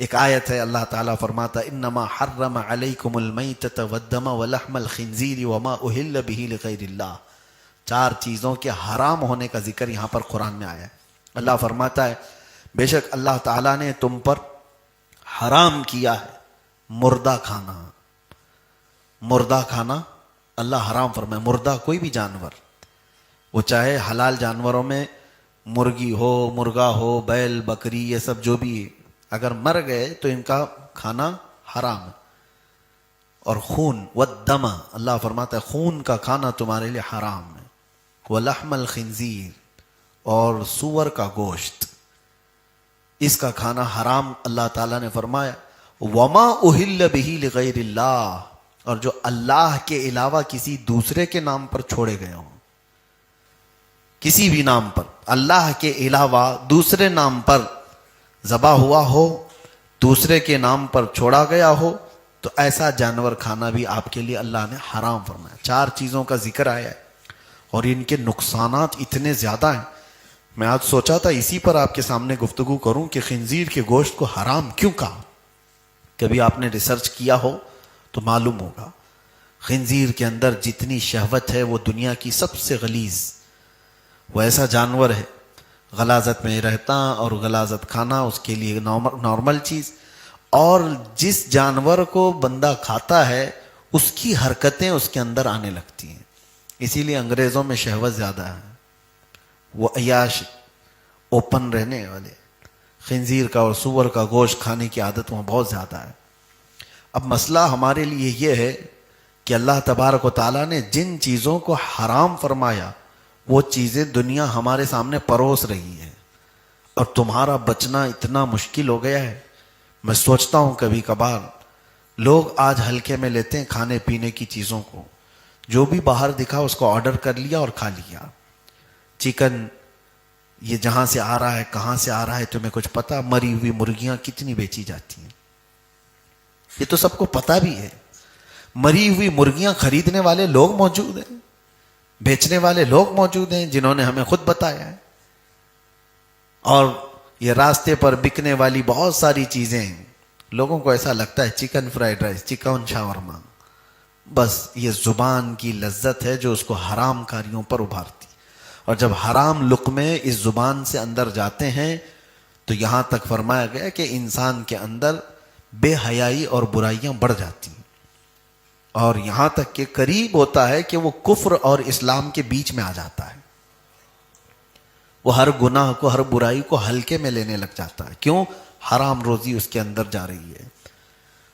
ایک آیت ہے اللہ تعالیٰ فرماتا انما حرم علیکم المیتۃ والدم ولحم الخنزیر وما اہل بہ لغیر اللہ. 4 چیزوں کے حرام ہونے کا ذکر یہاں پر قرآن میں آیا ہے. اللہ فرماتا ہے بے شک اللہ تعالیٰ نے تم پر حرام کیا ہے مردہ کھانا. مردہ کھانا اللہ حرام فرمائے. مردہ کوئی بھی جانور، وہ چاہے حلال جانوروں میں مرغی ہو، مرغا ہو، بیل، بکری، یہ سب جو بھی اگر مر گئے تو ان کا کھانا حرام ہے. اور خون والدم، اللہ فرماتا ہے خون کا کھانا تمہارے لیے حرام ہے. ولحم الخنزیر، اور سور کا گوشت، اس کا کھانا حرام اللہ تعالیٰ نے فرمایا. وما اہل بہ لغیر اللہ، اور جو اللہ کے علاوہ کسی دوسرے کے نام پر چھوڑے گئے ہوں، کسی بھی نام پر اللہ کے علاوہ دوسرے نام پر ذبح ہوا ہو، دوسرے کے نام پر چھوڑا گیا ہو، تو ایسا جانور کھانا بھی آپ کے لیے اللہ نے حرام فرمایا. 4 چیزوں کا ذکر آیا ہے اور ان کے نقصانات اتنے زیادہ ہیں. میں آج سوچا تھا اسی پر آپ کے سامنے گفتگو کروں کہ خنزیر کے گوشت کو حرام کیوں کہا. کبھی آپ نے ریسرچ کیا ہو تو معلوم ہوگا خنزیر کے اندر جتنی شہوت ہے وہ دنیا کی سب سے غلیظ، وہ ایسا جانور ہے غلاظت میں رہتا اور غلاظت کھانا اس کے لیے نارمل چیز. اور جس جانور کو بندہ کھاتا ہے اس کی حرکتیں اس کے اندر آنے لگتی ہیں. اسی لیے انگریزوں میں شہوت زیادہ ہے، وہ عیاش اوپن رہنے والے. خنزیر کا اور سور کا گوشت کھانے کی عادت وہاں بہت زیادہ ہے. اب مسئلہ ہمارے لیے یہ ہے کہ اللہ تبارک و تعالیٰ نے جن چیزوں کو حرام فرمایا وہ چیزیں دنیا ہمارے سامنے پروس رہی ہے اور تمہارا بچنا اتنا مشکل ہو گیا ہے. میں سوچتا ہوں کبھی کبھار لوگ آج ہلکے میں لیتے ہیں کھانے پینے کی چیزوں کو، جو بھی باہر دکھا اس کو آرڈر کر لیا اور کھا لیا. چکن یہ جہاں سے آ رہا ہے کہاں سے آ رہا ہے تمہیں کچھ پتا؟ مری ہوئی مرغیاں کتنی بیچی جاتی ہیں یہ تو سب کو پتا بھی ہے. مری ہوئی مرغیاں خریدنے والے لوگ موجود ہیں، بیچنے والے لوگ موجود ہیں جنہوں نے ہمیں خود بتایا ہے. اور یہ راستے پر بکنے والی بہت ساری چیزیں ہیں. لوگوں کو ایسا لگتا ہے چکن فرائیڈ رائس، چکن شاورما، بس یہ زبان کی لذت ہے جو اس کو حرام کاریوں پر ابھارتی. اور جب حرام لقمے اس زبان سے اندر جاتے ہیں تو یہاں تک فرمایا گیا کہ انسان کے اندر بے حیائی اور برائیاں بڑھ جاتی ہیں، اور یہاں تک کہ قریب ہوتا ہے کہ وہ کفر اور اسلام کے بیچ میں آ جاتا ہے. وہ ہر گناہ کو، ہر برائی کو ہلکے میں لینے لگ جاتا ہے. کیوں؟ حرام روزی اس کے اندر جا رہی ہے.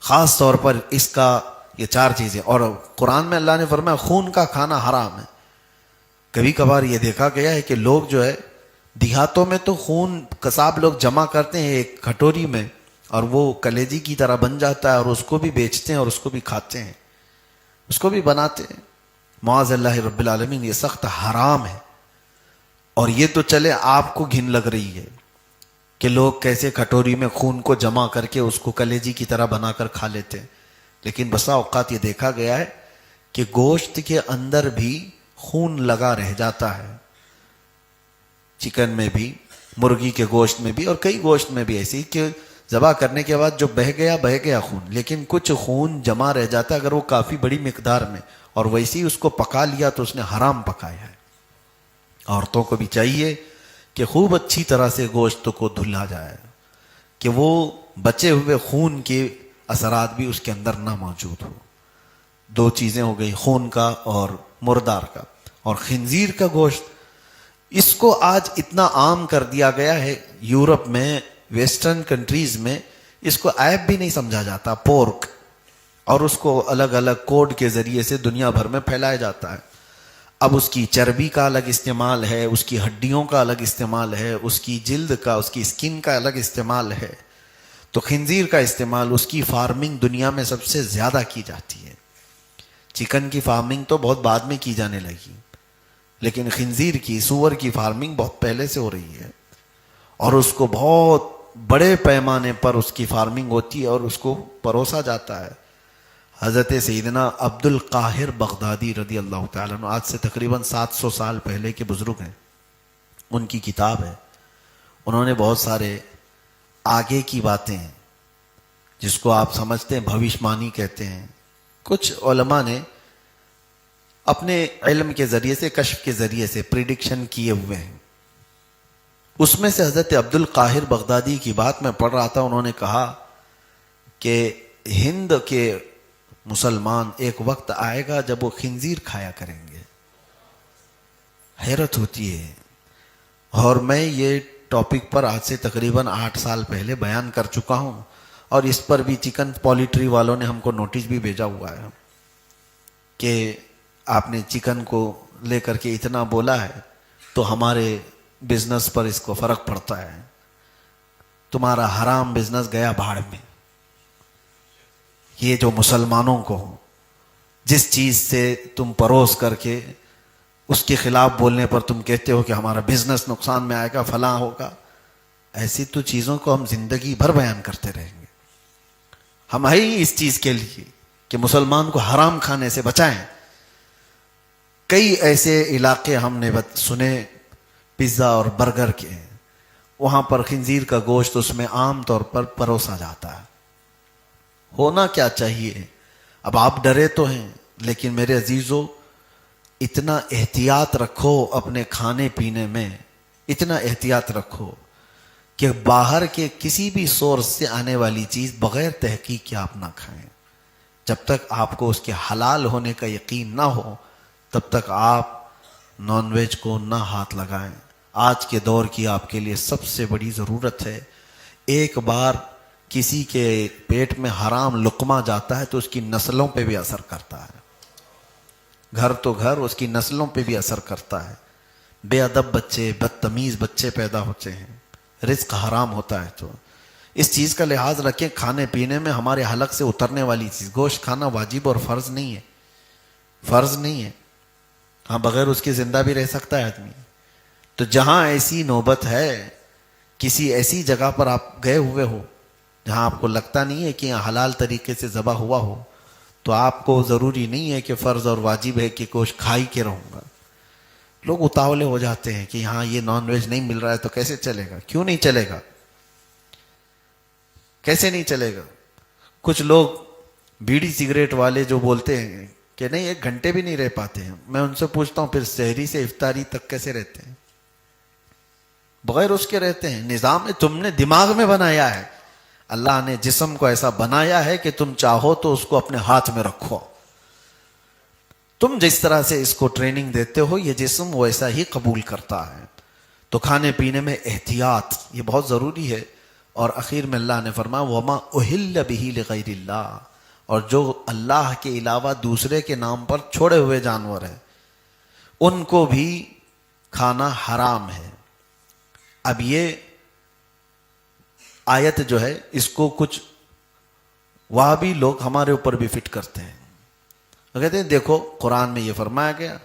خاص طور پر اس کا یہ 4 چیزیں. اور قرآن میں اللہ نے فرمایا خون کا کھانا حرام ہے. کبھی کبھار یہ دیکھا گیا ہے کہ لوگ جو ہے دیہاتوں میں تو خون قصاب لوگ جمع کرتے ہیں ایک کھٹوری میں اور وہ کلیجی کی طرح بن جاتا ہے اور اس کو بھی بیچتے ہیں اور اس کو بھی کھاتے ہیں، اس کو بھی بناتے ہیں. معاذ اللہ رب العالمین، یہ سخت حرام ہے. اور یہ تو چلے آپ کو گھن لگ رہی ہے کہ لوگ کیسے کھٹوری میں خون کو جمع کر کے اس کو کلیجی کی طرح بنا کر کھا لیتے ہیں، لیکن بسا اوقات یہ دیکھا گیا ہے کہ گوشت کے اندر بھی خون لگا رہ جاتا ہے. چکن میں بھی، مرغی کے گوشت میں بھی، اور کئی گوشت میں بھی ایسی کہ ذبح کرنے کے بعد جو بہہ گیا خون، لیکن کچھ خون جمع رہ جاتا ہے اگر وہ کافی بڑی مقدار میں، اور ویسے ہی اس کو پکا لیا تو اس نے حرام پکایا ہے. عورتوں کو بھی چاہیے کہ خوب اچھی طرح سے گوشت کو دھلا جائے کہ وہ بچے ہوئے خون کے اثرات بھی اس کے اندر نہ موجود ہو. 2 چیزیں ہو گئی، خون کا اور مردار کا. اور خنزیر کا گوشت، اس کو آج اتنا عام کر دیا گیا ہے یورپ میں، ویسٹرن کنٹریز میں اس کو عیب بھی نہیں سمجھا جاتا، پورک، اور اس کو الگ الگ کوڈ کے ذریعے سے دنیا بھر میں پھیلایا جاتا ہے. اب اس کی چربی کا الگ استعمال ہے، اس کی ہڈیوں کا الگ استعمال ہے، اس کی جلد کا، اس کی اسکن کا الگ استعمال ہے. تو خنزیر کا استعمال، اس کی فارمنگ دنیا میں سب سے زیادہ کی جاتی ہے. چکن کی فارمنگ تو بہت بعد میں کی جانے لگی، لیکن خنزیر کی، سور کی فارمنگ بہت پہلے سے ہو رہی ہے، اور اس کو بہت بڑے پیمانے پر اس کی فارمنگ ہوتی ہے اور اس کو پروسا جاتا ہے. حضرت سیدنا عبد القاہر بغدادی رضی اللہ تعالیٰ عنہ، آج سے تقریباً 700 سال پہلے کے بزرگ ہیں، ان کی کتاب ہے. انہوں نے بہت سارے آگے کی باتیں جس کو آپ سمجھتے ہیں بھوشمانی کہتے ہیں. کچھ علماء نے اپنے علم کے ذریعے سے، کشف کے ذریعے سے پریڈکشن کیے ہوئے ہیں. اس میں سے حضرت عبد القاہر بغدادی کی بات میں پڑھ رہا تھا. انہوں نے کہا کہ ہند کے مسلمان ایک وقت آئے گا جب وہ خنزیر کھایا کریں گے. حیرت ہوتی ہے. اور میں یہ ٹاپک پر آج سے تقریباً 8 سال پہلے بیان کر چکا ہوں، اور اس پر بھی چکن پولیٹری والوں نے ہم کو نوٹس بھی بھیجا ہوا ہے کہ آپ نے چکن کو لے کر کے اتنا بولا ہے تو ہمارے بزنس پر اس کو فرق پڑتا ہے. تمہارا حرام بزنس گیا بھاڑ میں. یہ جو مسلمانوں کو جس چیز سے تم پروس کر کے اس کے خلاف بولنے پر تم کہتے ہو کہ ہمارا بزنس نقصان میں آئے گا، فلاں ہوگا، ایسی تو چیزوں کو ہم زندگی بھر بیان کرتے رہیں گے. ہم ہی اس چیز کے لیے کہ مسلمان کو حرام کھانے سے بچائیں. کئی ایسے علاقے ہم نے سنے پیزا اور برگر کے، وہاں پر خنزیر کا گوشت اس میں عام طور پر پروسا جاتا ہے. ہونا کیا چاہیے؟ اب آپ ڈرے تو ہیں، لیکن میرے عزیزو اتنا احتیاط رکھو اپنے کھانے پینے میں، اتنا احتیاط رکھو کہ باہر کے کسی بھی سورس سے آنے والی چیز بغیر تحقیق کے آپ نہ کھائیں. جب تک آپ کو اس کے حلال ہونے کا یقین نہ ہو تب تک آپ نان ویج کو نہ ہاتھ لگائیں. آج کے دور کی آپ کے لیے سب سے بڑی ضرورت ہے. ایک بار کسی کے پیٹ میں حرام لقمہ جاتا ہے تو اس کی نسلوں پہ بھی اثر کرتا ہے. گھر تو گھر، اس کی نسلوں پہ بھی اثر کرتا ہے. بے ادب بچے، بدتمیز بچے پیدا ہوتے ہیں. رزق حرام ہوتا ہے. تو اس چیز کا لحاظ رکھیں. کھانے پینے میں ہمارے حلق سے اترنے والی چیز، گوشت کھانا واجب اور فرض نہیں ہے. فرض نہیں ہے. ہاں بغیر اس کے زندہ بھی رہ سکتا ہے آدمی. تو جہاں ایسی نوبت ہے، کسی ایسی جگہ پر آپ گئے ہوئے ہو جہاں آپ کو لگتا نہیں ہے کہ یہاں حلال طریقے سے ذبح ہوا ہو، تو آپ کو ضروری نہیں ہے کہ فرض اور واجب ہے کہ گوشت کھا ہی کے رہوں گا. لوگ اتاولے ہو جاتے ہیں کہ یہاں یہ نان ویج نہیں مل رہا ہے تو کیسے چلے گا. کیوں نہیں چلے گا؟ کیسے نہیں چلے گا؟ کچھ لوگ بیڑی سگریٹ والے جو بولتے ہیں کہ نہیں 1 گھنٹے بھی نہیں رہ پاتے ہیں، میں ان سے پوچھتا ہوں پھر سحری سے افطاری تک کیسے رہتے ہیں؟ بغیر اس کے رہتے ہیں. نظام تم نے دماغ میں بنایا ہے. اللہ نے جسم کو ایسا بنایا ہے کہ تم چاہو تو اس کو اپنے ہاتھ میں رکھو. تم جس طرح سے اس کو ٹریننگ دیتے ہو یہ جسم ویسا ہی قبول کرتا ہے. تو کھانے پینے میں احتیاط یہ بہت ضروری ہے. اور اخیر میں اللہ نے فرمایا وما اہل بہ لغیر اللہ، اور جو اللہ کے علاوہ دوسرے کے نام پر چھوڑے ہوئے جانور ہیں ان کو بھی کھانا حرام ہے. اب یہ آیت جو ہے اس کو کچھ وہابی لوگ ہمارے اوپر بھی فٹ کرتے ہیں. کہتے ہیں دیکھو قرآن میں یہ فرمایا گیا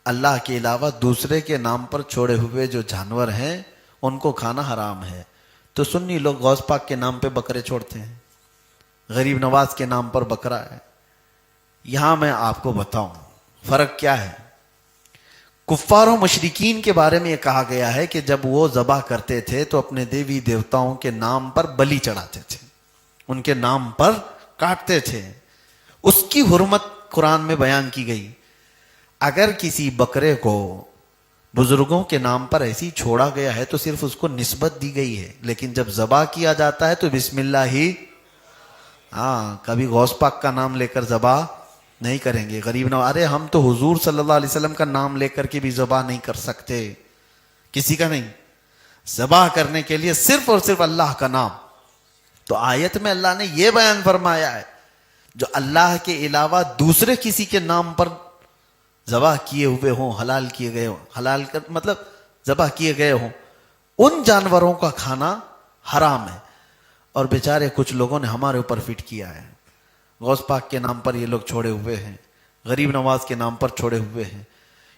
اللہ کے علاوہ دوسرے کے نام پر چھوڑے ہوئے جو جانور ہیں ان کو کھانا حرام ہے. تو سنی لوگ غوث پاک کے نام پہ بکرے چھوڑتے ہیں، غریب نواز کے نام پر بکرا ہے. یہاں میں آپ کو بتاؤں فرق کیا ہے. کفار و مشرکین کے بارے میں یہ کہا گیا ہے کہ جب وہ ذبح کرتے تھے تو اپنے دیوی دیوتاؤں کے نام پر بلی چڑھاتے تھے، ان کے نام پر کاٹتے تھے. اس کی حرمت قرآن میں بیان کی گئی. اگر کسی بکرے کو بزرگوں کے نام پر ایسی چھوڑا گیا ہے تو صرف اس کو نسبت دی گئی ہے، لیکن جب ذبح کیا جاتا ہے تو بسم اللہ ہی. کبھی غوث پاک کا نام لے کر ذبح نہیں کریں گے. غریب نواز، ارے ہم تو حضور صلی اللہ علیہ وسلم کا نام لے کر کے بھی ذبح نہیں کر سکتے، کسی کا نہیں. ذبح کرنے کے لیے صرف اور صرف اللہ کا نام. تو آیت میں اللہ نے یہ بیان فرمایا ہے جو اللہ کے علاوہ دوسرے کسی کے نام پر ذبح کیے ہوئے ہوں، حلال کیے گئے ہوں، حلال مطلب ذبح کیے گئے ہوں، ان جانوروں کا کھانا حرام ہے. اور بیچارے کچھ لوگوں نے ہمارے اوپر فٹ کیا ہے. غوث پاک کے نام پر یہ لوگ چھوڑے ہوئے ہیں، غریب نواز کے نام پر چھوڑے ہوئے ہیں.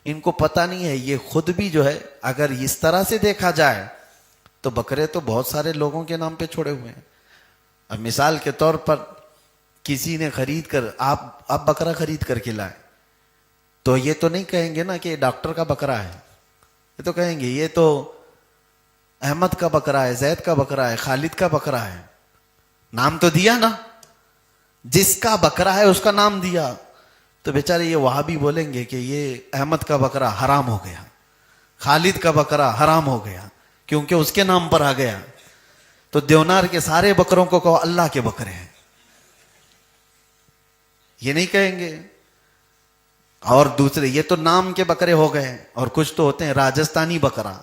ان کو پتہ نہیں ہے یہ خود بھی جو ہے اگر اس طرح سے دیکھا جائے تو بکرے تو بہت سارے لوگوں کے نام پہ چھوڑے ہوئے ہیں. اب مثال کے طور پر کسی نے خرید کر آپ بکرا خرید کر کے لائے تو یہ تو نہیں کہیں گے نا کہ ڈاکٹر کا بکرا ہے. یہ تو کہیں گے یہ تو احمد کا بکرا ہے، زید کا بکرا ہے، خالد کا بکرا ہے. نام تو دیا نا, جس کا بکرا ہے اس کا نام دیا. تو بیچارے یہ وہابی بولیں گے کہ یہ احمد کا بکرا حرام ہو گیا, خالد کا بکرا حرام ہو گیا کیونکہ اس کے نام پر آ گیا. تو دیونار کے سارے بکروں کو کہو اللہ کے بکرے ہیں, یہ نہیں کہیں گے. اور دوسرے یہ تو نام کے بکرے ہو گئے, اور کچھ تو ہوتے ہیں راجستھانی بکرا,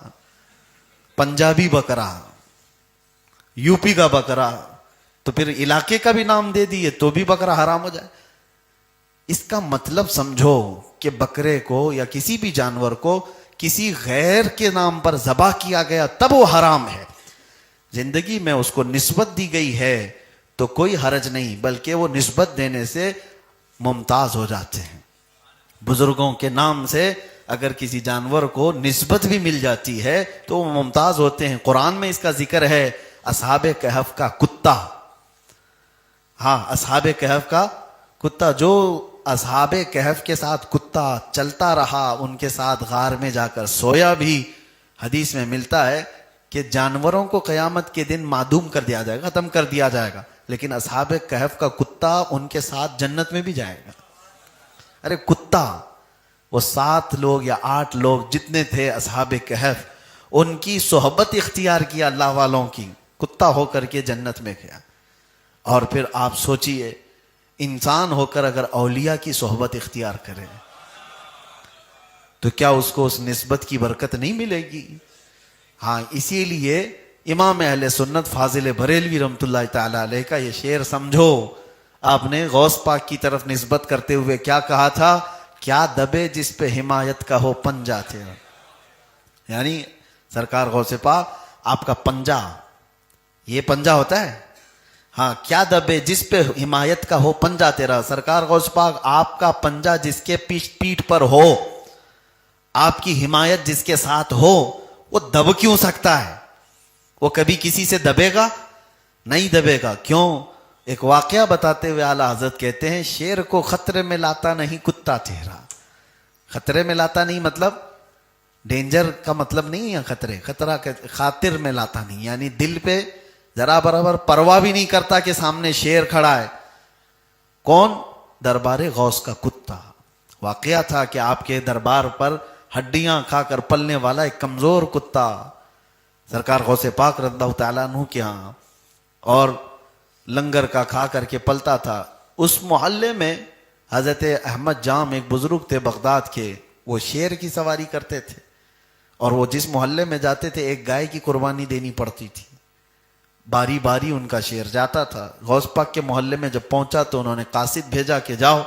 پنجابی بکرا, یو پی کا بکرا, تو پھر علاقے کا بھی نام دے دیے تو بھی بکرا حرام ہو جائے. اس کا مطلب سمجھو کہ بکرے کو یا کسی بھی جانور کو کسی غیر کے نام پر ذبح کیا گیا تب وہ حرام ہے. زندگی میں اس کو نسبت دی گئی ہے تو کوئی حرج نہیں, بلکہ وہ نسبت دینے سے ممتاز ہو جاتے ہیں. بزرگوں کے نام سے اگر کسی جانور کو نسبت بھی مل جاتی ہے تو وہ ممتاز ہوتے ہیں. قرآن میں اس کا ذکر ہے, اصحاب کہف کا کتا. ہاں, اصحاب کہف کا کتا, جو اصحاب کہف کے ساتھ کتا چلتا رہا, ان کے ساتھ غار میں جا کر سویا بھی. حدیث میں ملتا ہے کہ جانوروں کو قیامت کے دن معدوم کر دیا جائے گا, ختم کر دیا جائے گا, لیکن اصحاب کہف کا کتا ان کے ساتھ جنت میں بھی جائے گا. ارے کتا, وہ 7 لوگ یا 8 لوگ جتنے تھے اصحاب کہف, ان کی صحبت اختیار کیا اللہ والوں کی, کتا ہو کر کے جنت میں گیا. اور پھر آپ سوچئے انسان ہو کر اگر اولیاء کی صحبت اختیار کرے تو کیا اس کو اس نسبت کی برکت نہیں ملے گی؟ ہاں, اسی لیے امام اہل سنت فاضل بریلوی رحمۃ اللہ تعالی علیہ کا یہ شعر سمجھو. آپ نے غوث پاک کی طرف نسبت کرتے ہوئے کیا کہا تھا؟ کیا دبے جس پہ حمایت کا ہو پنجہ تیرا. یعنی سرکار غوث پاک آپ کا پنجہ, یہ پنجہ ہوتا ہے, ہاں, کیا دبے جس پہ حمایت کا ہو پنجہ تیرا. سرکار غوث پاک آپ کا پنجہ جس کے پیٹھ پر ہو, آپ کی حمایت جس کے ساتھ ہو, وہ دب کیوں سکتا ہے؟ وہ کبھی کسی سے دبے گا؟ نہیں دبے گا. کیوں؟ ایک واقعہ بتاتے ہوئے اعلیٰ حضرت کہتے ہیں, شیر کو خطرے میں لاتا نہیں کتا تیرا. خطرے میں لاتا نہیں مطلب ڈینجر کا مطلب نہیں ہے خطرے, خطرہ خاطر میں لاتا نہیں, یعنی دل پہ ذرا برابر پرواہ بھی نہیں کرتا کہ سامنے شیر کھڑا ہے. کون؟ دربار غوث کا کتا. واقعہ تھا کہ آپ کے دربار پر ہڈیاں کھا کر پلنے والا ایک کمزور کتا سرکار غوث پاک رضی اللہ تعالیٰ عنہ کے ہاں, اور لنگر کا کھا کر کے پلتا تھا. اس محلے میں حضرت احمد جام ایک بزرگ تھے بغداد کے, وہ شیر کی سواری کرتے تھے, اور وہ جس محلے میں جاتے تھے ایک گائے کی قربانی دینی پڑتی تھی. باری باری ان کا شیر جاتا تھا. غوث پاک کے محلے میں جب پہنچا تو انہوں نے قاصد بھیجا کہ جاؤ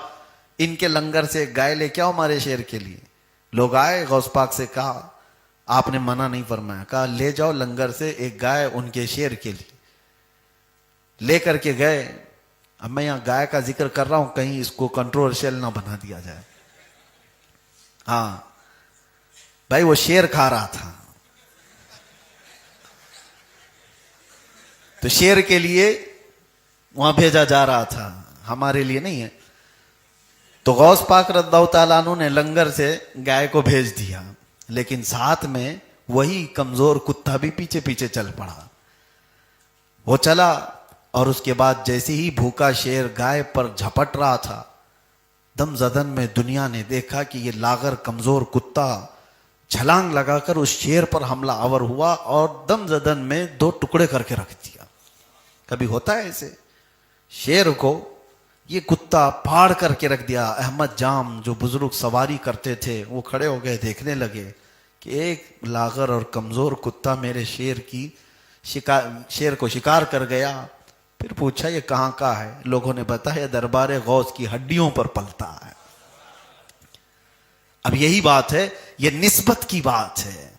ان کے لنگر سے ایک گائے لے کے آؤ ہمارے شیر کے لیے. لوگ آئے, غوث پاک سے کہا, آپ نے منع نہیں فرمایا, کہا لے جاؤ لنگر سے ایک گائے ان کے شیر کے لیے. لے کر کے گئے. اب میں یہاں گائے کا ذکر کر رہا ہوں, کہیں اس کو کنٹروورشل نہ بنا دیا جائے. ہاں بھائی, وہ شیر کھا رہا تھا, تو شیر کے لیے وہاں بھیجا جا رہا تھا, ہمارے لیے نہیں ہے. تو غوث پاک رضی اللہ تعالیٰ عنہ نے لنگر سے گائے کو بھیج دیا, لیکن ساتھ میں وہی کمزور کتا بھی پیچھے پیچھے چل پڑا. وہ چلا, اور اس کے بعد جیسے ہی بھوکا شیر گائے پر جھپٹ رہا تھا, دم زدن میں دنیا نے دیکھا کہ یہ لاغر کمزور کتا چھلانگ لگا کر اس شیر پر حملہ آور ہوا اور دم زدن میں 2 ٹکڑے کر کے رکھ دیا. کبھی ہوتا ہے ایسے؟ شیر کو یہ کتا پھاڑ کر کے رکھ دیا. احمد جام جو بزرگ سواری کرتے تھے وہ کھڑے ہو گئے, دیکھنے لگے کہ ایک لاغر اور کمزور کتا میرے شیر کو شکار کر گیا. پھر پوچھا یہ کہاں کا ہے؟ لوگوں نے بتایا دربار غوث کی ہڈیوں پر پلتا ہے. اب یہی بات ہے, یہ نسبت کی بات ہے.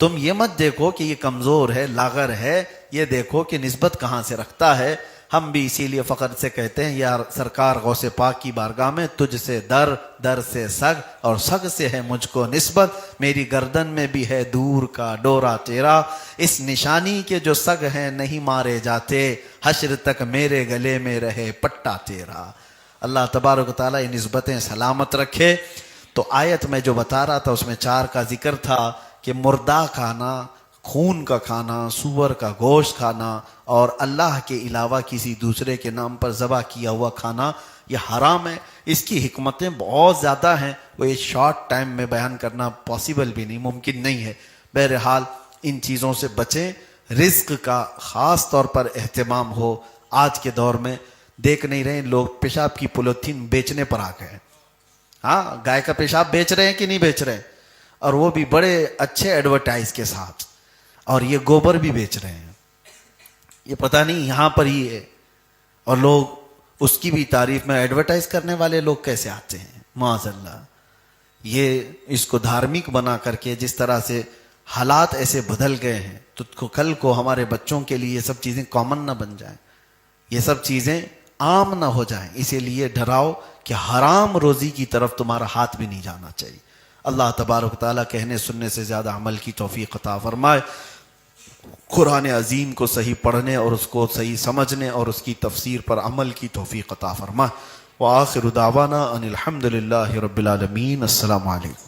تم یہ مت دیکھو کہ یہ کمزور ہے, لاغر ہے, یہ دیکھو کہ نسبت کہاں سے رکھتا ہے. ہم بھی اسی لیے فخر سے کہتے ہیں یا سرکار غوث پاک کی بارگاہ میں تجھ سے در, در سے سگ, اور سگ سے ہے مجھ کو نسبت. میری گردن میں بھی ہے دور کا ڈورا تیرا, اس نشانی کے جو سگ ہیں نہیں مارے جاتے, حشر تک میرے گلے میں رہے پٹا تیرا. اللہ تبارک و تعالیٰ یہ نسبتیں سلامت رکھے. تو آیت میں جو بتا رہا تھا اس میں 4 کا ذکر تھا کہ مردہ کھانا, خون کا کھانا، سور کا گوشت کھانا اور اللہ کے علاوہ کسی دوسرے کے نام پر ذبح کیا ہوا کھانا یہ حرام ہے۔ اس کی حکمتیں بہت زیادہ ہیں، وہ ایک شارٹ ٹائم میں بیان کرنا پاسبل بھی نہیں، ممکن نہیں ہے۔ بہرحال ان چیزوں سے بچیں، رزق کا خاص طور پر اہتمام ہو۔ آج کے دور میں دیکھ نہیں رہے لوگ پیشاب کی پولیتھین بیچنے پر آ گئے ہیں۔ ہاں، گائے کا پیشاب بیچ رہے ہیں کہ نہیں بیچ رہے ہیں، اور وہ بھی بڑے اچھے ایڈورٹائز کے ساتھ، اور یہ گوبر بھی بیچ رہے ہیں، یہ پتہ نہیں یہاں پر ہی ہے، اور لوگ اس کی بھی تعریف میں ایڈورٹائز کرنے والے لوگ کیسے آتے ہیں، معاذ اللہ۔ یہ اس کو دھارمک بنا کر کے جس طرح سے حالات ایسے بدل گئے ہیں تو کل کو ہمارے بچوں کے لیے یہ سب چیزیں کامن نہ بن جائیں، یہ سب چیزیں عام نہ ہو جائیں، اسی لیے ڈراؤ کہ حرام روزی کی طرف تمہارا ہاتھ بھی نہیں جانا چاہیے۔ اللہ تبارک و تعالیٰ کہنے سننے سے زیادہ عمل کی توفیق عطا فرمائے، قرآن عظیم کو صحیح پڑھنے اور اس کو صحیح سمجھنے اور اس کی تفسیر پر عمل کی توفیق عطا فرمائے۔ وآخر دعوانا ان الحمد للہ رب العالمین۔ السلام علیکم۔